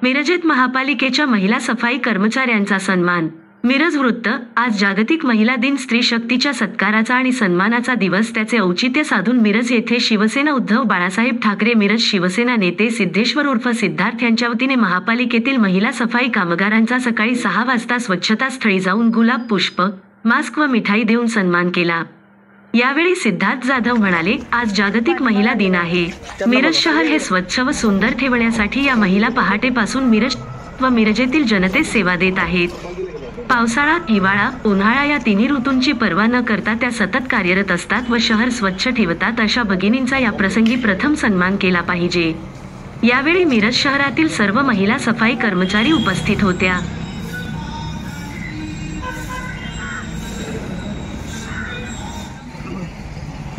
मिरजेत महापालिकेच्या महिला सफाई कर्मचाऱ्यांचा सन्मान. मिरज वृत्त. आज जागतिक महिला दिन. स्त्री शक्तीच्या सत्काराचा आणि सन्मानाचा दिवस. त्याचे औचित्य साधून मिरज येथे शिवसेना उद्धव बाळासाहेब ठाकरे मिरज शिवसेना नेते सिद्धेश्वर उर्फ सिद्धार्थ यांच्या वतीने महापालिकेतील महिला सफाई कामगारांचा सकाळी 6 वाजता स्वच्छतास्थळी जाऊन गुलाब पुष्प, मास्क व मिठाई देऊन सन्मान केला. यावेळी सिद्धार्थ जाधव म्हणाले, आज जागतिक महिला दिन आहे. मिरज शहर हे स्वच्छ व सुंदर ठेवण्यासाठी या महिला पहाटेपासून मिरज व मिरजेतील जनतेस सेवा देत आहेत. पावसाळा, हिवाळा, उन्हाळा या तिन्ही ऋतूंची पर्वा न करता त्या सतत कार्यरत असतात व शहर स्वच्छ ठेवतात. अशा भगिनींचा या प्रसंगी प्रथम सन्मान केला पाहिजे. यावेळी मिरज शहरातील सर्व महिला सफाई कर्मचारी उपस्थित होत्या.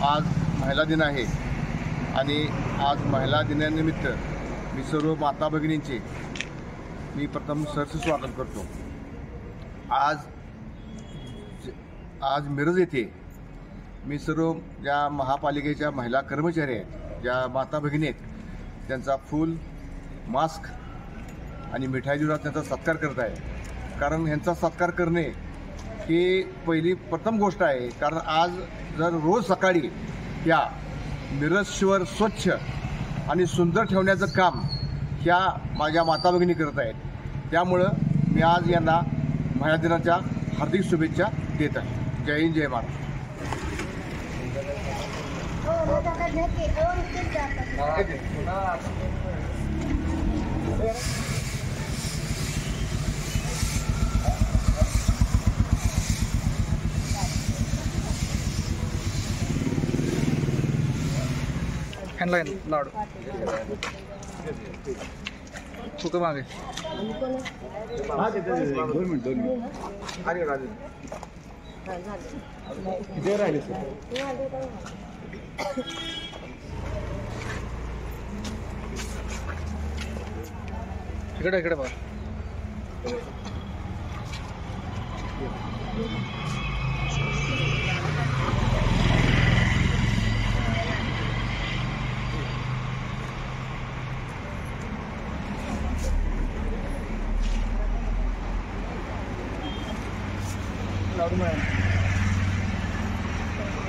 आज महिला दिन आहे आणि आज महिला दिनानिमित्त मी सर्व माता भगिनींचे मी प्रथम सहर्ष स्वागत करतो. आज मिरज येथे मी सर्व ज्या महापालिकेच्या महिला कर्मचारी आहेत, ज्या माता भगिनी आहेत, त्यांचा फूल, मास्क आणि मिठाई देऊन त्यांचा सत्कार करत आहे. कारण ह्यांचा सत्कार करणे ही प्रथम गोष्ट आहे. कारण आज जर रोज सकाळी ह्या मिरज शहर स्वच्छ आणि सुंदर ठेवण्याचं काम ह्या माझ्या माता भगिनी करत आहेत. त्यामुळं मी आज यांना महिला दिनाच्या हार्दिक शुभेच्छा देत आहे. जय हिंद, जय महाराष्ट्र. लाडू कुठं मागे इकडे इकडे बघा.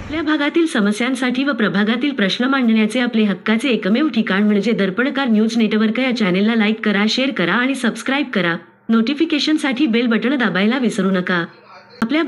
आपल्या भागातील समस्यांसाठी व प्रभागातील प्रश्न मांडण्याचे आपले हक्काचे एकमेव ठिकाण म्हणजे दर्पणकार न्यूज नेटवर्क. या चॅनेलला लाईक करा, शेअर करा आणि सबस्क्राईब करा. नोटिफिकेशनसाठी बेल बटण दाबायला विसरू नका. आपल्या